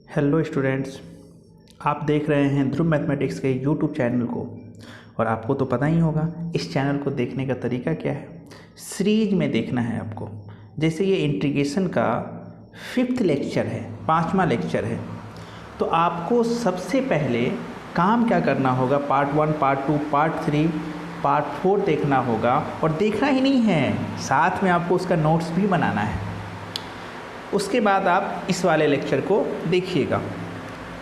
Hello students, आप देख रहे हैं ध्रुव मैथमेटिक्स के यूट्यूब चैनल को। और आपको तो पता ही होगा इस चैनल को देखने का तरीका क्या है। सीरीज में देखना है आपको। जैसे ये इंटीग्रेशन का 5th लेक्चर है, 5वां लेक्चर है, तो आपको सबसे पहले काम क्या करना होगा, पार्ट 1, पार्ट 2, पार्ट 3, पार्ट 4 देखना होगा। और देखना ही नहीं है, साथ में आपको उसका नोट्स भी बनाना है। उसके बाद आप इस वाले लेक्चर को देखिएगा।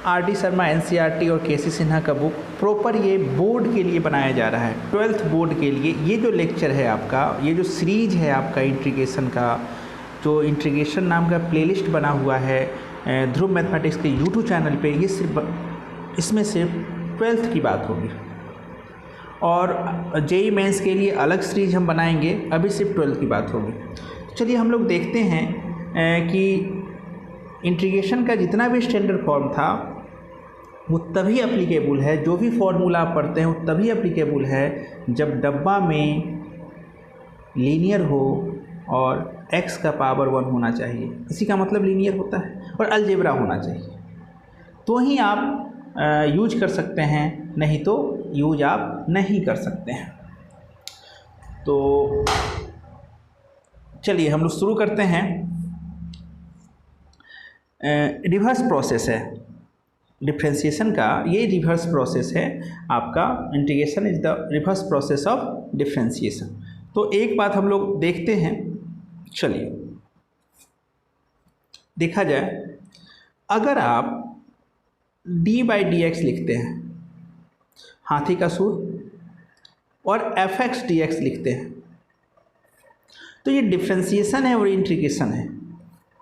आर.डी. शर्मा एनसीईआरटी और के.सी. सिन्हा का बुक प्रॉपर ये बोर्ड के लिए बनाया जा रहा है, 12th बोर्ड के लिए। ये जो लेक्चर है आपका, ये जो सीरीज है आपका इंटीग्रेशन का, जो इंटीग्रेशन नाम का प्लेलिस्ट बना हुआ है ध्रुव मैथमेटिक्स के यूट्यूब चैनल पे, ये सिर्फ इसमें सिर्फ 12th की बात होगी। और जेईई मेंस के लिए अलग सीरीज हम बनाएंगे, अभी सिर्फ 12th की बात होगी। चलिए हम लोग देखते हैं कि इंटीग्रेशन का जितना भी स्टैंडर्ड फॉर्म था वो तभी एप्लीकेबल है, जो भी फॉर्मूला आप पढ़ते हैं वो तभी एप्लीकेबल है जब डब्बा में लीनियर हो और x का पावर 1 होना चाहिए। इसी का मतलब लीनियर होता है, और अलजेब्रा होना चाहिए, तो ही आप यूज कर सकते हैं, नहीं तो यूज आप नहीं कर सकते हैं। तो चलिए हम लोग शुरू करते हैं। रिवर्स प्रोसेस है डिफरेंशिएशन का, ये रिवर्स प्रोसेस है आपका। Integration is the reverse process of differentiation. तो एक बात हम लोग देखते हैं, चलिए देखा जाए। अगर आप d/dx लिखते हैं, हाथी का सूत्र, और f(x)dx लिखते हैं, तो ये डिफरेंशिएशन है और इंटीग्रेशन है।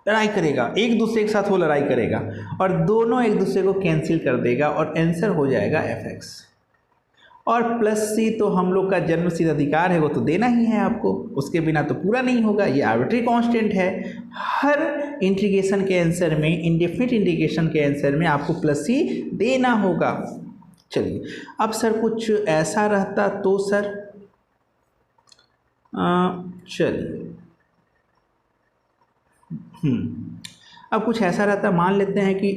लड़ाई करेगा, एक दूसरे के साथ वो लड़ाई करेगा और दोनों एक दूसरे को कैंसिल कर देगा और आंसर हो जाएगा f(x). और +c तो हम लोग का जन्मसिद्ध अधिकार है, वो तो देना ही है आपको, उसके बिना तो पूरा नहीं होगा। ये आर्बिट्री कांस्टेंट है। हर इंटीग्रेशन के आंसर में, इंडेफिनिट इंटीग्रेशन के आंसर में आपको +c देना होगा। चलिए अब सर कुछ ऐसा रहता तो सर, चलिए अब कुछ ऐसा रहता, मान लेते हैं कि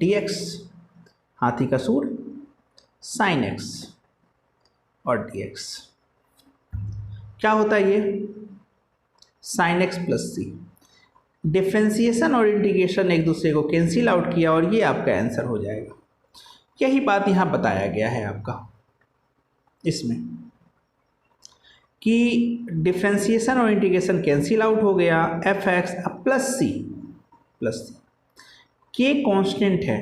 dx हाथी का सूत्र sin x और dx क्या होता है, ये sin x + c। डिफरेंशिएशन और इंटीग्रेशन एक दूसरे को कैंसिल आउट किया और ये आपका आंसर हो जाएगा। यही बात यहाँ बताया गया है आपका इसमें, कि डिफरेंशिएशन और इंटीग्रेशन कैंसिल आउट हो गया, f(x) +c के कांस्टेंट है।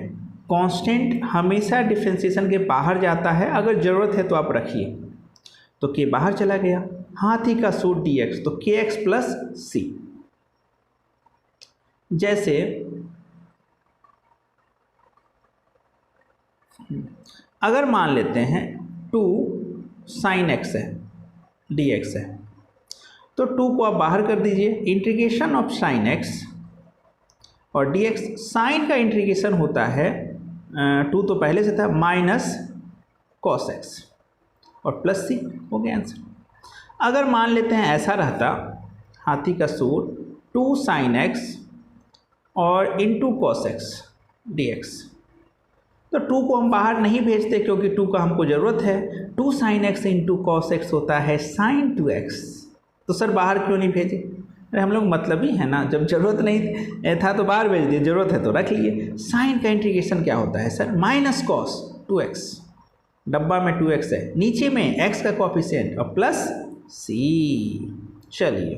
कांस्टेंट हमेशा डिफरेंशिएशन के बाहर जाता है, अगर ज़रूरत है तो आप रखिए। तो के बाहर चला गया, हाथी का सूत्र dx, तो kx + c। जैसे अगर मान लेते हैं 2 sin x है, dx है, तो 2 को आप बाहर कर दीजिए। इंटीग्रेशन ऑफ sin x और dx, साइन का इंटीग्रेशन होता है 2 तो पहले से था -cos x और +c हो गया आंसर। अगर मान लेते हैं ऐसा रहता, हाथी का सूत्र 2 sin x और cos x dx, तो 2 को हम बाहर नहीं भेजते क्योंकि 2 का हमको ज़रूरत है। 2 sin x cos x होता है sin 2x, तो सर बाहर क्यों नहीं भेजे? अरे हम लोग मतलब ही है ना, जब ज़रूरत नहीं था तो बाहर भेज दिए, ज़रूरत है तो रख लिए। साइन का इंटीग्रेशन क्या होता है सर, -cos 2x, डब्बा में 2x है, नीचे में x का कोफिशिएंट और +c। चलिए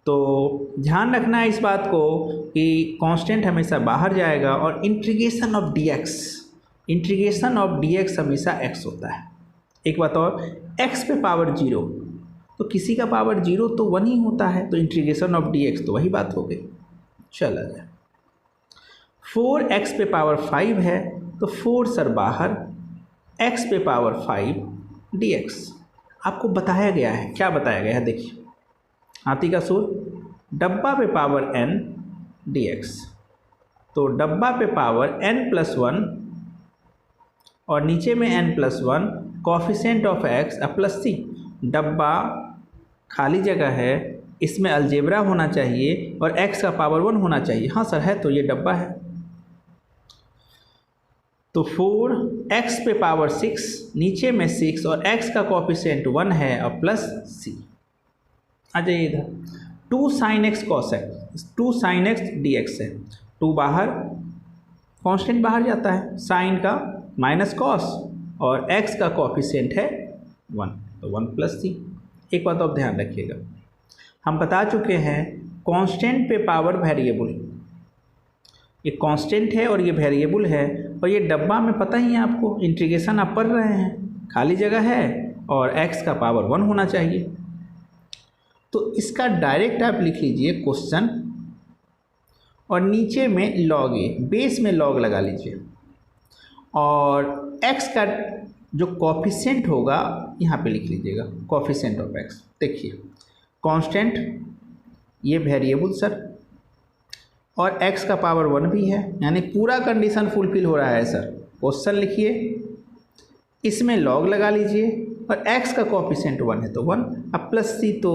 तो ध्यान रखना है इस बात को कि कांस्टेंट हमेशा बाहर जाएगा, और इंटीग्रेशन ऑफ dx हमेशा x होता है। एक बात और, x पे पावर 0, तो किसी का पावर 0 तो 1 ही होता है, तो इंटीग्रेशन ऑफ dx तो वही बात हो गई। चला जाए 4x पे पावर 5 है, तो 4 सर बाहर, x पे पावर 5 dx आपको बताया गया है। क्या बताया गया है देखिए, हाथी का सूत्र डब्बा पे पावर n dx, तो डब्बा पे पावर n+1 और नीचे में n+1, coefficient of x +c। डब्बा खाली जगह है, इसमें अलजेब्रा होना चाहिए और x का पावर 1 होना चाहिए। हाँ सर है, तो ये डब्बा है। तो 4x पे पावर 6, नीचे में 6 और x का कोफिशिएंट 1 है और प्लस c। आ जाइए इधर, 2 sin x cos x, 2 sin x dx है। 2 बाहर, कांस्टेंट बाहर जाता है, साइन का माइनस कॉस और x का कोफिशिएंट है 1, तो 1 प्लस c। एक बात आप ध्यान रखिएगा, हम बता चुके हैं कांस्टेंट पे पावर वेरिएबल, ये कांस्टेंट है और ये वेरिएबल है, और ये डब्बा में पता ही है आपको, इंटीग्रेशन आप पढ़ रहे हैं, खाली जगह है और x का पावर 1 होना चाहिए। तो इसका डायरेक्ट आप लिख लीजिए क्वेश्चन, और नीचे में लॉग ए, बेस में लॉग लगा लीजिए, और x का जो कोफिशिएंट होगा यहाँ पे लिख लीजिएगा, कोफिशिएंट ऑफ x। देखिए कांस्टेंट, ये वेरिएबल सर, और x का पावर 1 भी है, यानी पूरा कंडीशन फुलफिल हो रहा है सर। क्वेश्चन लिखिए, इसमें लॉग लगा लीजिए, और x का कोफिशिएंट 1 है तो 1, अब प्लस c तो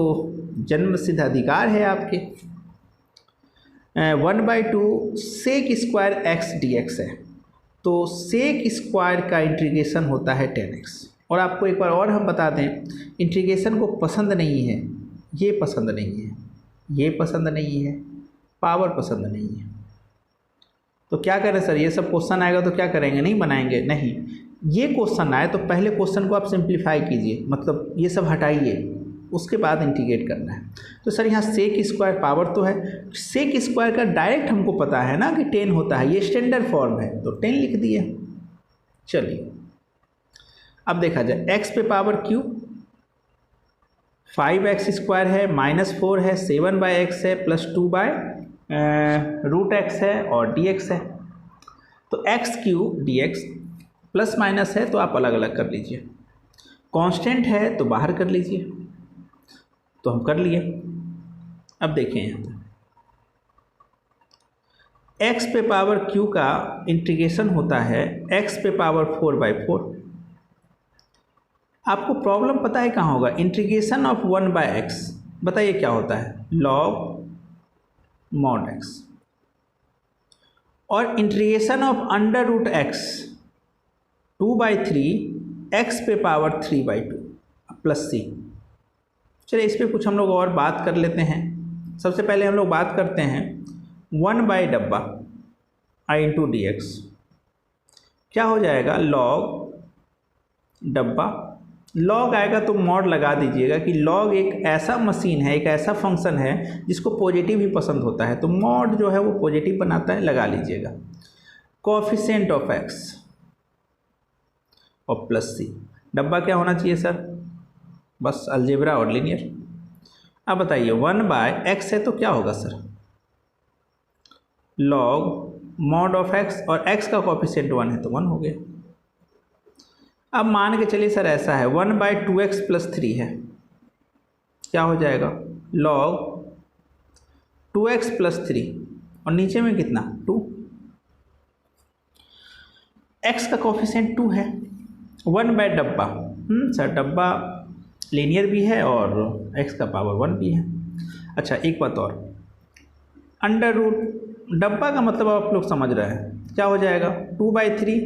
जन्म सिद्ध अधिकार है आपके। 1/2 सेक स्क्वायर x dx है, तो सेक स्क्वायर का इंटीग्रेशन होता है 10x। और आपको एक बार और हम बता दें, इंटीग्रेशन को पसंद नहीं है, ये पसंद नहीं है, ये पसंद नहीं है, पावर पसंद नहीं है, तो क्या करें सर, ये सब क्वेश्चन आएगा तो क्या करेंगे, नहीं बनाएंगे? नहीं, ये क्वेश्चन आए तो पहले क्वेश्चन को आप सिंप्लीफाई कीजिए, मतलब ये सब हटाइए, उसके बाद इंटीग्रेट करना है। तो सर यहाँ सेक स्क्वायर पावर तो है, सेक स्क्वायर का डायरेक्ट हमको पता है ना कि 10 होता है, ये स्टैंडर्ड फॉर्म है तो 10 लिख दिए। चलिए अब देखा जाए, x पे पावर q, 5x स्क्वायर है, -4 है, 7/x है, +2/√x है और dx है। तो x³ dx प्लस माइनस है तो आप अलग अलग कर लीजिए, कांस्टेंट है तो बाहर कर लीजिए, तो हम कर लिए। अब देखें यहाँ पे x पे पावर q का इंटीग्रेशन होता है x पे पावर 4/4। आपको प्रॉब्लम पता है कहाँ होगा, इंटीग्रेशन ऑफ 1/x, बताइए क्या होता है, log mod x, और इंटीग्रेशन ऑफ √x 2/3 x पे पावर 3/2 प्लस c। चलिए इस पर कुछ हम लोग और बात कर लेते हैं। सबसे पहले हम लोग बात करते हैं 1/डब्बा i × dx, क्या हो जाएगा, log डब्बा, लॉग आएगा तो मॉड लगा दीजिएगा कि लॉग एक ऐसा मशीन है, एक ऐसा फंक्शन है जिसको पॉजिटिव ही पसंद होता है, तो मॉड जो है वो पॉजिटिव बनाता है, लगा लीजिएगा। कोफिशिएंट ऑफ x और प्लस c, डब्बा क्या होना चाहिए सर, बस अलजेब्रा और लीनियर। अब बताइए 1/x है तो क्या होगा sir, log mod of x, और x का कोफिशिएंट 1 है तो 1 हो गया। अब मान के चलिए सर ऐसा है 1/2x + 3 है, क्या हो जाएगा, log 2x + 3, और नीचे में कितना 2, x का कोफिशिएंट 2 है, 1/डब्बा, सर डब्बा लीनियर भी है और x का पावर 1 भी है। अच्छा एक बात और, √ डब्बा का मतलब आप लोग समझ रहे हैं, क्या हो जाएगा 2/3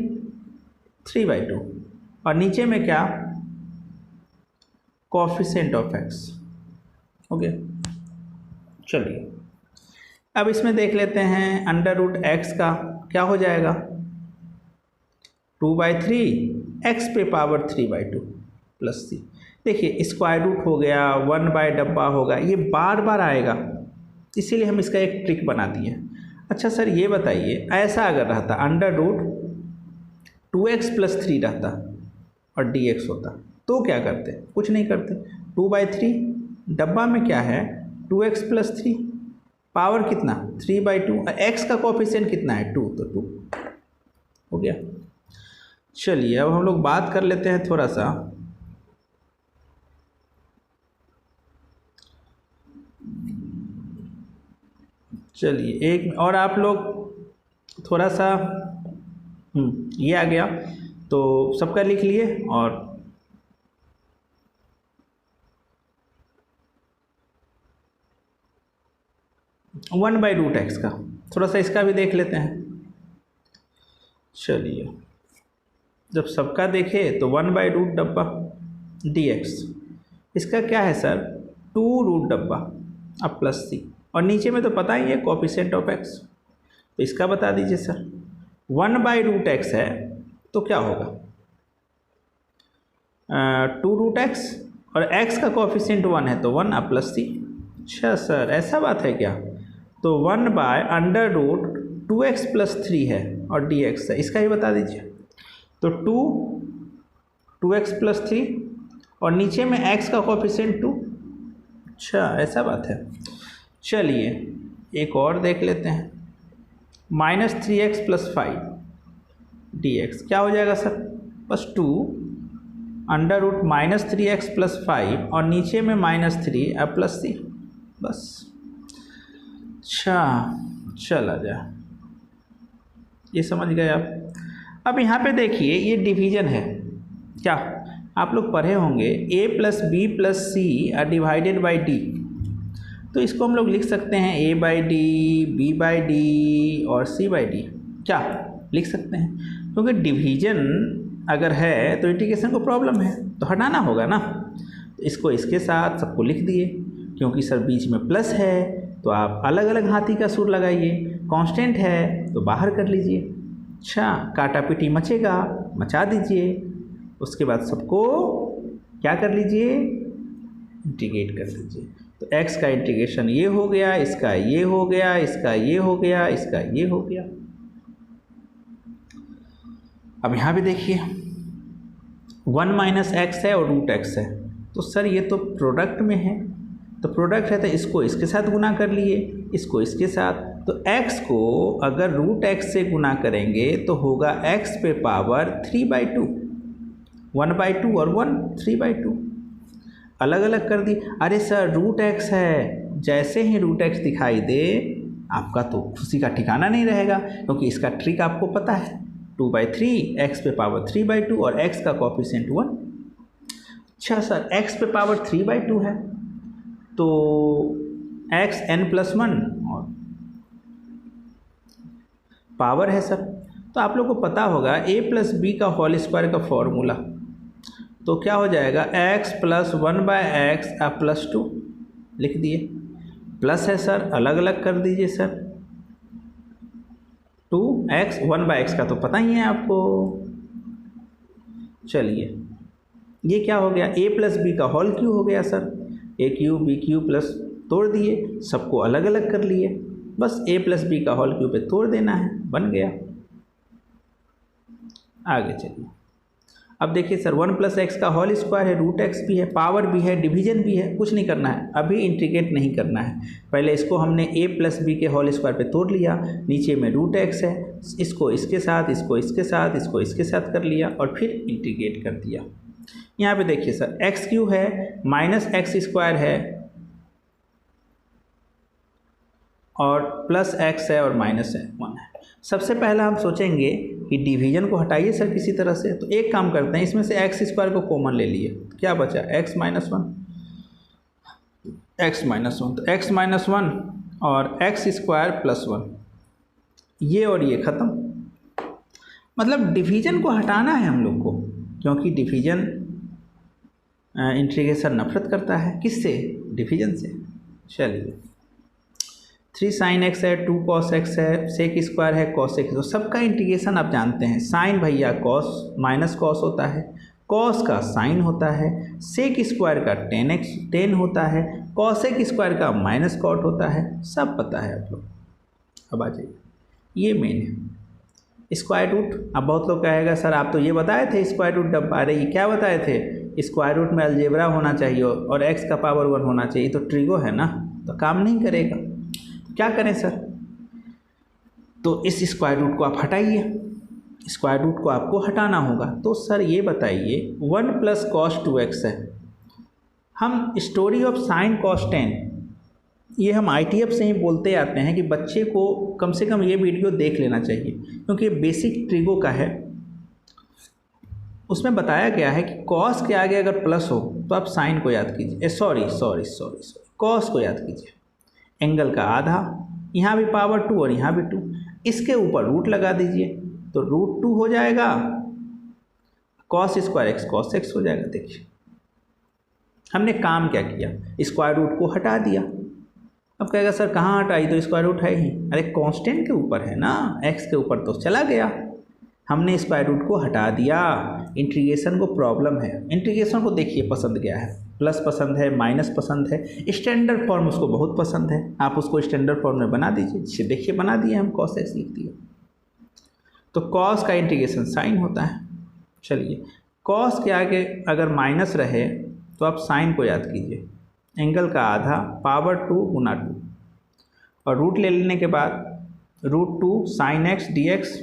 3/2, और नीचे में क्या, कोफिशिएंट ऑफ x। ओके चलिए अब इसमें देख लेते हैं √x का क्या हो जाएगा, 2/3 x पे पावर 3/2 प्लस c। देखिए स्क्वायर रूट हो गया, 1/डब्बा होगा, ये बार बार आएगा, इसीलिए हम इसका एक ट्रिक बना दिए। अच्छा सर ये बताइए, ऐसा अगर रहता √2x + 3 रहता और dx होता तो क्या करते, कुछ नहीं करते, 2/3, डब्बा में क्या है 2x + 3, पावर कितना 3/2, और x का कोफिशिएंट कितना है 2, तो 2 हो गया। चलिए अब हम लोग बात कर लेते हैं थोड़ा सा, चलिए एक और आप लोग थोड़ा सा ये आ गया तो सबका लिख लिए, और (1/√x का थोड़ा सा इसका भी देख लेते हैं। चलिए जब सबका देखे तो 1/रूट डब्बा dx, इसका क्या है सर 2 रूट डब्बा अब प्लस सी, और नीचे में तो पता ही है कोफिशिएंट ऑफ x, तो इसका बता दीजिए सर 1/√x है तो क्या होगा 2√x, और x का कोफिशिएंट 1 है तो 1 अब प्लस सी। अच्छा सर ऐसा बात है क्या, तो 1/√2x + 3 है और dx है, इसका ही बता दीजिए। तो 2x + 3 और नीचे में x का कोफिशिएंट 2। अच्छा ऐसा बात है, चलिए एक और देख लेते हैं। -3x + 5 dx क्या हो जाएगा सर, बस 2 √-3x + 5 और नीचे में -3 अब प्लस सी, बस। अच्छा चला जाए, ये समझ गए आप। अब यहाँ पे देखिए ये डिवीजन है, क्या आप लोग पढ़े होंगे a + b + c / d, तो इसको हम लोग लिख सकते हैं a/d, b/d और c/d, क्या लिख सकते हैं, क्योंकि डिवीजन अगर है तो इंटीग्रेशन को प्रॉब्लम है तो हटाना होगा ना, तो इसको इसके साथ सबको लिख दिए, क्योंकि सर बीच में प्लस है तो आप अलग अलग हाथी का सुर लगाइए, कांस्टेंट है तो बाहर कर लीजिए। अच्छा काटा पीटी मचेगा, मचा दीजिए, उसके बाद सबको क्या कर लीजिए इंटीग्रेट कर लीजिए। तो x का इंटीग्रेशन ये हो गया, इसका ये हो गया, इसका ये हो गया, इसका ये हो गया। अब यहाँ पे देखिए 1 - x है और √x है, तो सर ये तो प्रोडक्ट में है, तो प्रोडक्ट है तो इसको इसके साथ गुना कर लिए, इसको इसके साथ, तो x को अगर √x से गुना करेंगे तो होगा x पे पावर 3/2, 1/2 और 1 3/2, अलग अलग कर दी। अरे सर √x है, जैसे ही √x दिखाई दे आपका तो खुशी का ठिकाना नहीं रहेगा, क्योंकि इसका ट्रिक आपको पता है 2/3 x पे पावर 3/2 और x का कोफिशिएंट 1। अच्छा सर x पे पावर 3/2 है तो x n+1 और पावर है सर, तो आप लोग को पता होगा a + b का होल स्क्वायर का फॉर्मूला, तो क्या हो जाएगा x + 1/x +2 लिख दिए, प्लस है सर अलग अलग कर दीजिए सर, 2x 1/x का तो पता ही है आपको। चलिए ये क्या हो गया a + b का होल क्यूब हो गया सर, a³ b³ प्लस तोड़ दिए, सबको अलग अलग कर लिए, बस a + b का होल क्यूब पे तोड़ देना है, बन गया। आगे चलिए, अब देखिए सर 1 + x का होल स्क्वायर है, √x भी है, पावर भी है, डिवीजन भी है, कुछ नहीं करना है, अभी इंटीग्रेट नहीं करना है। पहले इसको हमने a + b के होल स्क्वायर पे तोड़ लिया, नीचे में √x है, इसको इसके साथ, इसको इसके साथ, इसको इसके साथ कर लिया और फिर इंटीग्रेट कर दिया। यहाँ पे देखिए सर x³ है, -x² है और +x है और -1 है। सबसे पहला हम सोचेंगे कि डिवीजन को हटाइए सर किसी तरह से, तो एक काम करते हैं, इसमें से x² को कॉमन ले लिए, क्या बचा x - 1, तो x - 1 और x² + 1, ये और ये ख़त्म। मतलब डिवीजन को हटाना है हम लोग को, क्योंकि डिवीजन इंटीग्रेशन नफरत करता है, किससे, डिवीजन से। चलिए 3 sin x है, 2 cos x है, sec² है, cos x, तो सबका इंटीग्रेशन आप जानते हैं, साइन भैया cos -cos होता है, cos का साइन होता है, sec² का tan होता है, cosec² का -cot होता है, सब पता है आप लोग। अब आ जाइए, ये मेन है स्क्वायर रूट। अब बहुत लोग कहेगा सर आप तो ये बताए थे स्क्वायर रूट डब्बा, अरे ये क्या बताए थे, स्क्वायर रूट में अलजेब्रा होना चाहिए और x का पावर 1 होना चाहिए, तो ट्रिगो है ना, तो काम नहीं करेगा। क्या करें सर, तो इस स्क्वायर रूट को आप हटाइए, स्क्वायर रूट को आपको हटाना होगा। तो सर ये बताइए 1 + cos 2x है, हम स्टोरी ऑफ साइन cos 10, ये हम ITF से ही बोलते आते हैं कि बच्चे को कम से कम ये वीडियो देख लेना चाहिए, क्योंकि ये बेसिक ट्रिगो का है। उसमें बताया गया है कि cos के आगे अगर प्लस हो तो आप साइन को याद कीजिए, सॉरी cos को याद कीजिए, एंगल का आधा, यहाँ भी पावर 2 और यहाँ भी 2, इसके ऊपर रूट लगा दीजिए तो √2 हो जाएगा cos square x cos x हो जाएगा। देखिए हमने काम क्या किया, स्क्वायर रूट को हटा दिया। अब कहेगा सर कहाँ हटाई, तो स्क्वायर रूट है ही, अरे कांस्टेंट के ऊपर है ना, एक्स के ऊपर तो चला गया, हमने स्क्वायर रूट को हटा दिया। इंटीग्रेशन को प्रॉब्लम है, इंटीग्रेशन को देखिए पसंद क्या है, प्लस पसंद है, माइनस पसंद है, स्टैंडर्ड फॉर्म उसको बहुत पसंद है, आप उसको स्टैंडर्ड फॉर्म में बना दीजिए। देखिए बना दिए हम, कॉस एक्स लिख दिए। तो कॉस का इंटीग्रेशन साइन होता है। चलिए कॉस के आगे अगर माइनस रहे तो आप साइन को याद कीजिए, एंगल का आधा पावर 2 गुना 2, और रूट ले लेने के बाद √2 साइन एक्स डी एक्स।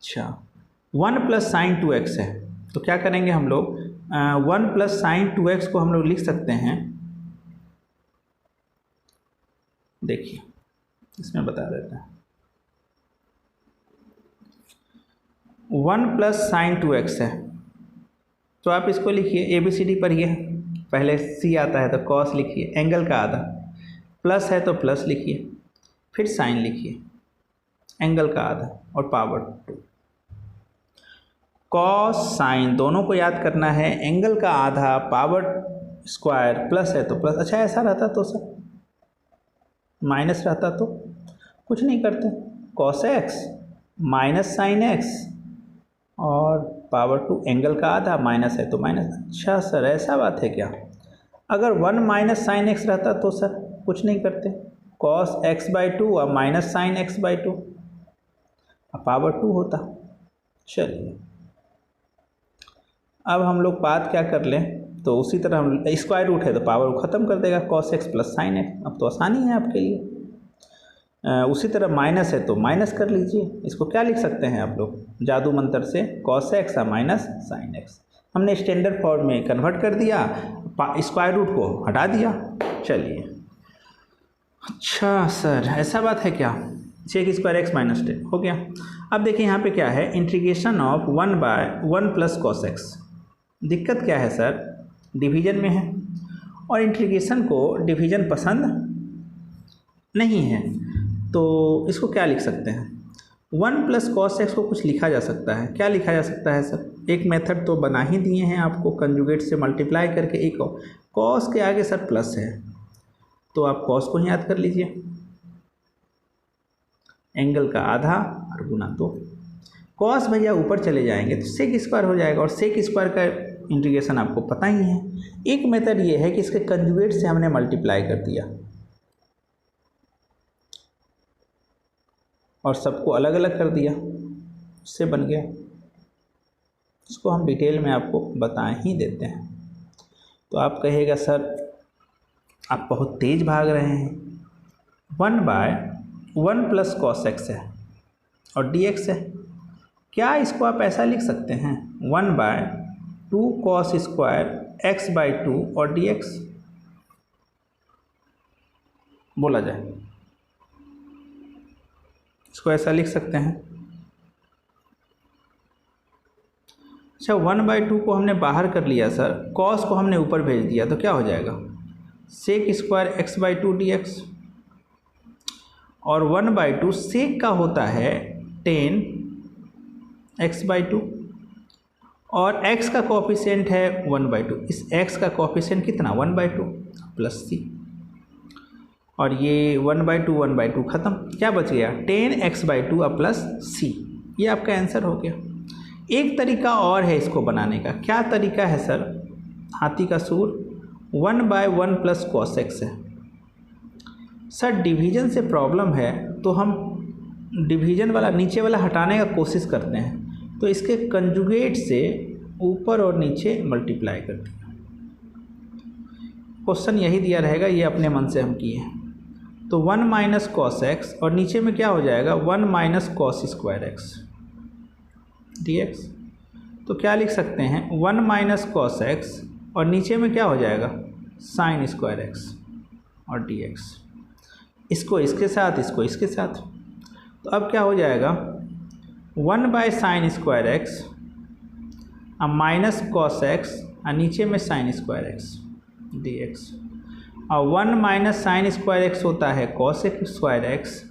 अच्छा 1 प्लस साइन 2x है, तो क्या करेंगे हम लोग, 1 प्लस साइन 2x को हम लोग लिख सकते हैं, देखिए इसमें बता देते हैं, 1 प्लस साइन 2x है, तो आप इसको लिखिए ABCD पढ़िए, पहले C आता है तो कॉस लिखिए, एंगल का आधा, प्लस है तो प्लस लिखिए, फिर साइन लिखिए, एंगल का आधा और पावर 2। कॉस साइन दोनों को याद करना है, एंगल का आधा पावर स्क्वायर, प्लस है तो प्लस। अच्छा ऐसा रहता तो सर, माइनस रहता तो कुछ नहीं करते, cos x minus sine x और पावर 2, एंगल का आधा, माइनस है तो माइनस। अच्छा सर ऐसा बात है क्या, अगर 1 माइनस साइन एक्स रहता तो सर कुछ नहीं करते, कॉस x/2 और माइनस साइन x/2 पावर 2 होता। चलिए अब हम लोग बात क्या कर लें, तो उसी तरह हम स्क्वायर रूट है तो पावर को ख़त्म कर देगा, cos x plus sine x, अब तो आसानी है आपके लिए। उसी तरह माइनस है तो माइनस कर लीजिए, इसको क्या लिख सकते हैं आप लोग जादू मंत्र से, cos x minus sine x. हमने स्टैंडर्ड फॉर्म में कन्वर्ट कर दिया, स्क्वायर रूट को हटा दिया। चलिए अच्छा सर ऐसा बात है क्या, सेक स्क्वायर एक्स माइनस 10 हो गया। अब देखिए यहाँ पे क्या है, integration of 1/1 plus cos x. दिक्कत क्या है सर, डिवीजन में है और इंटीग्रेशन को डिवीजन पसंद नहीं है, तो इसको क्या लिख सकते हैं, 1 प्लस कॉस एक्स को कुछ लिखा जा सकता है। क्या लिखा जा सकता है सर, एक मेथड तो बना ही दिए हैं आपको, कंजुगेट से मल्टीप्लाई करके, एक और कॉस के आगे सर प्लस है तो आप कॉस को ही याद कर लीजिए, एंगल का आधा और गुना 2। कॉस भैया ऊपर चले जाएंगे तो सेक स्क्वायर हो जाएगा, और सेक स्क्वायर का इंटीग्रेशन आपको पता ही है। एक मेथड ये है कि इसके कंजुगेट से हमने मल्टीप्लाई कर दिया और सबको अलग अलग कर दिया, उससे बन गया। इसको हम डिटेल में आपको बता ही देते हैं। तो आप कहिएगा सर आप बहुत तेज़ भाग रहे हैं, 1/1 प्लस कॉस एक्स है और dx है, क्या इसको आप ऐसा लिख सकते हैं 1/2 कॉस स्क्वायर x/2 और dx बोला जाए, इसको ऐसा लिख सकते हैं। अच्छा 1/2 को हमने बाहर कर लिया सर, कॉस को हमने ऊपर भेज दिया तो क्या हो जाएगा, सेक स्क्वायर x/2 dx, और 1/2 सेक का होता है 10 x/2 और x का कोफिशिएंट है 1/2, इस x का कोफिशिएंट कितना 1/2 प्लस c, और ये 1/2 ख़त्म, क्या बच गया 10 x/2 और प्लस c, ये आपका आंसर हो गया। एक तरीका और है इसको बनाने का, क्या तरीका है सर, हाथी का सूर 1/1 प्लस कॉस एक्स है। सर डिवीजन से प्रॉब्लम है तो हम डिवीजन वाला नीचे वाला हटाने का कोशिश करते हैं, तो इसके कंजुगेट से ऊपर और नीचे मल्टीप्लाई कर दिया। क्वेश्चन यही दिया रहेगा, ये अपने मन से हम किए हैं। तो 1 माइनस कॉस एक्स और नीचे में क्या हो जाएगा 1 minus cos square x dx, तो क्या लिख सकते हैं 1 माइनस कॉस एक्स और नीचे में क्या हो जाएगा साइन स्क्वायर एक्स और dx, इसको इसके साथ, इसको इसके साथ, तो अब क्या हो जाएगा 1/साइन स्क्वायर एक्स और माइनस कॉस एक्स और नीचे में साइन स्क्वायर एक्स dx, और 1 माइनस साइन स्क्वायर एक्स होता है कॉस स्क्वायर एक्स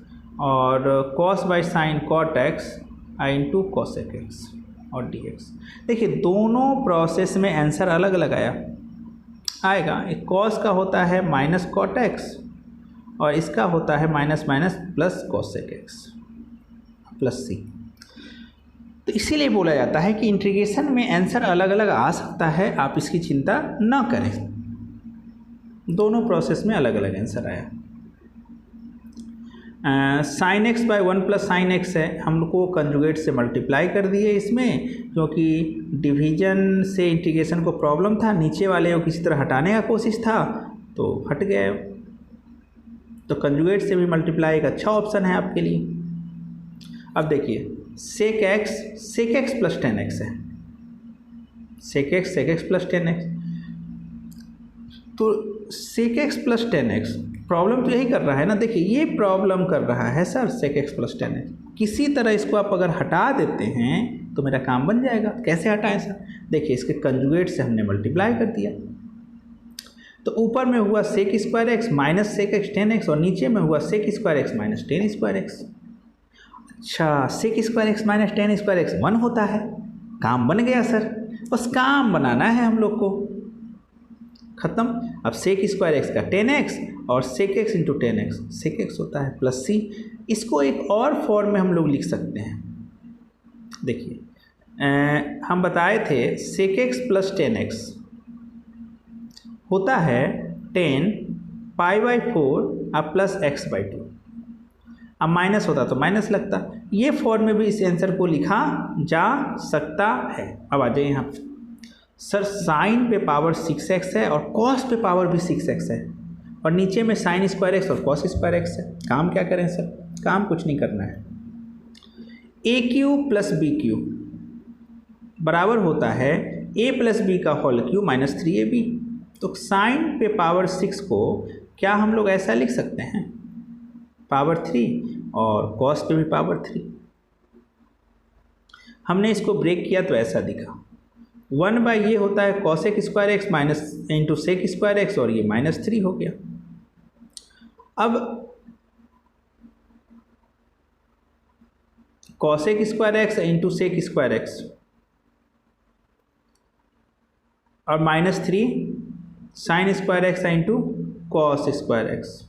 और cos by sine cot x into cosec x. और dx। देखिए दोनों प्रोसेस में आंसर अलग अलग आएगा। एक कॉस का होता है माइनस कॉट एक्स और इसका होता है minus minus plus cosec x plus c. तो इसीलिए बोला जाता है कि इंटीग्रेशन में आंसर अलग अलग आ सकता है, आप इसकी चिंता न करें। दोनों प्रोसेस में अलग अलग आंसर आया। Sine x by 1 plus sine x है, हम लोग को कंजुगेट से मल्टीप्लाई कर दिए इसमें, क्योंकि डिवीजन से इंटीग्रेशन को प्रॉब्लम था, नीचे वाले को किसी तरह हटाने का कोशिश था तो हट गया। तो कंजुगेट से भी मल्टीप्लाई एक अच्छा ऑप्शन है आपके लिए। अब देखिए सेक एक्स प्लस 10x है, सेक एक्स प्लस 10x। तो सेक एक्स प्लस 10x प्रॉब्लम तो यही कर रहा है ना। देखिए ये प्रॉब्लम कर रहा है सर सेक एक्स प्लस 10x। किसी तरह इसको आप अगर हटा देते हैं तो मेरा काम बन जाएगा। कैसे हटाएं सर? देखिए इसके कंजुगेट से हमने मल्टीप्लाई कर दिया, तो ऊपर में हुआ sec square x minus sec x 10x और नीचे में हुआ sec square x minus 10 square x. अच्छा, sec square x minus 10 square x 1 होता है। काम बन गया सर, बस काम बनाना है हम लोग को, खत्म। अब सेक स्क्वायर एक्स का 10x और sec x into 10x, sec x होता है प्लस सी। इसको एक और फॉर्म में हम लोग लिख सकते हैं। देखिए हम बताए थे सेक एक्स प्लस 10x होता है 10 पाई बाई 4 अब प्लस x बाई 2। अब माइनस होता तो माइनस लगता। ये फॉर्म में भी इस आंसर को लिखा जा सकता है। अब आ जाइए यहाँ सर, साइन पे पावर 6x है और कॉस पे पावर भी 6x है और नीचे में साइन स्क्वायर एक्स और कॉस स्क्वायर एक्स है। काम क्या करें सर? काम कुछ नहीं करना है। ए क्यूब प्लस बी क्यूब बराबर होता है a प्लस बी का होल क्यूब माइनस 3ab। तो साइन पे पावर 6 को क्या हम लोग ऐसा लिख सकते हैं, पावर 3, और कॉस पे भी पावर 3। हमने इसको ब्रेक किया तो ऐसा दिखा 1 बाई ये होता है cosec square x minus into sec square x और ये माइनस 3 हो गया। अब cosec square x into sec square x और minus 3 sine square x into cos square x.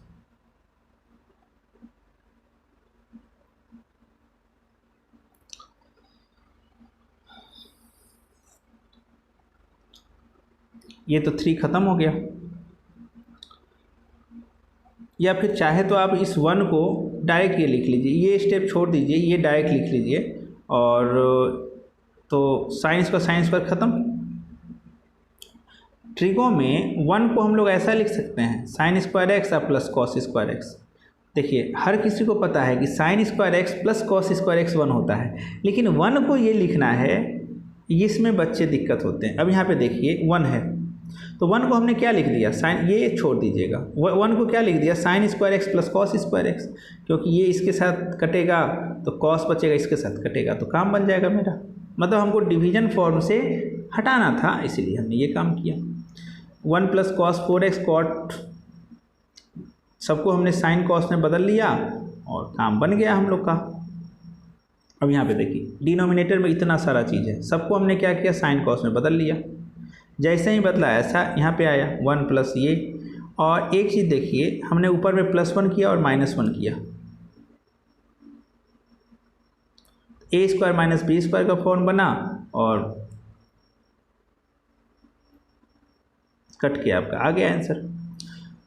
ये तो 3 ख़त्म हो गया। या फिर चाहे तो आप इस 1 को डायरेक्ट ये लिख लीजिए, ये स्टेप छोड़ दीजिए, ये डायरेक्ट लिख लीजिए और तो साइंस का साइंस पर ख़त्म। ट्रिगो में 1 को हम लोग ऐसा लिख सकते हैं साइन स्क्वायर एक्स और प्लस कॉस स्क्वायर एक्स। देखिए हर किसी को पता है कि sign square x plus cos square x 1 होता है, लेकिन 1 को ये लिखना है, इसमें बच्चे दिक्कत होते हैं। अब यहाँ पे देखिए 1 है तो 1 को हमने क्या लिख दिया, साइन, ये छोड़ दीजिएगा, 1 को क्या लिख दिया, sign square x plus cos square x, क्योंकि ये इसके साथ कटेगा तो कॉस बचेगा, इसके साथ कटेगा तो काम बन जाएगा मेरा। मतलब हमको डिवीजन फॉर्म से हटाना था, इसीलिए हमने ये काम किया। 1 प्लस कॉस 4x कॉट, सबको हमने साइन कॉस में बदल लिया और काम बन गया हम लोग का। अब यहाँ पे देखिए डिनोमिनेटर में इतना सारा चीज़ है, सबको हमने क्या किया, साइन कॉस में बदल लिया। जैसे ही बदला ऐसा यहाँ पे आया 1 प्लस ये। और एक चीज़ देखिए, हमने ऊपर में +1 किया और -1 किया, a square minus B square का फॉर्म बना और कट के आपका आ गया आंसर।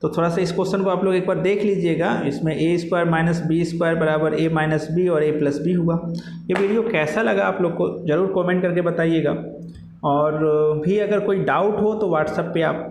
तो थोड़ा सा इस क्वेश्चन को आप लोग एक बार देख लीजिएगा। इसमें a square minus B square बराबर a माइनस बी और a प्लस बी हुआ। ये वीडियो कैसा लगा आप लोग को ज़रूर कमेंट करके बताइएगा। और भी अगर कोई डाउट हो तो व्हाट्सएप पे आप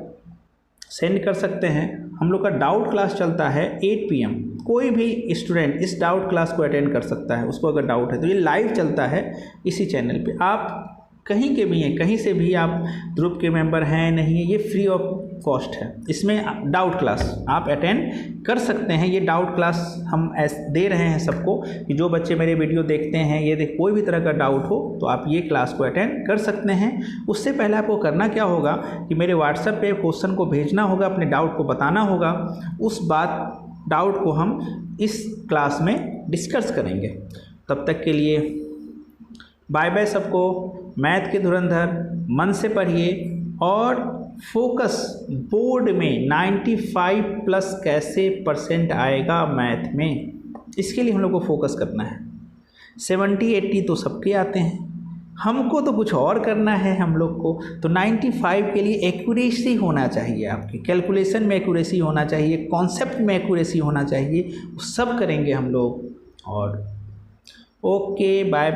सेंड कर सकते हैं। हम लोग का डाउट क्लास चलता है 8 PM। कोई भी स्टूडेंट इस डाउट क्लास को अटेंड कर सकता है, उसको अगर डाउट है तो। ये लाइव चलता है इसी चैनल पे, आप कहीं के भी हैं, कहीं से भी आप ग्रुप के मेंबर हैं नहीं है, ये फ्री ऑफ कॉस्ट है। इसमें डाउट क्लास आप अटेंड कर सकते हैं। ये डाउट क्लास हम दे रहे हैं सबको कि जो बच्चे मेरे वीडियो देखते हैं, ये कोई भी तरह का डाउट हो तो आप ये क्लास को अटेंड कर सकते हैं। उससे पहले आपको करना क्या होगा कि मेरे व्हाट्सएप पे क्वेश्चन को भेजना होगा, अपने डाउट को बताना होगा। उस डाउट को हम इस क्लास में डिस्कस करेंगे। तब तक के लिए बाय बाय सबको। मैथ के धुरंधर मन से पढ़िए और फोकस बोर्ड में 95 प्लस कैसे परसेंट आएगा मैथ में, इसके लिए हम लोग को फोकस करना है। 70-80 तो सबके आते हैं, हमको तो कुछ और करना है हम लोग को। तो 95 के लिए एक्यूरेसी होना चाहिए, आपकी कैलकुलेशन में एक्यूरेसी होना चाहिए, कॉन्सेप्ट में एक्यूरेसी होना चाहिए, वो सब करेंगे हम लोग। और ओके बाय।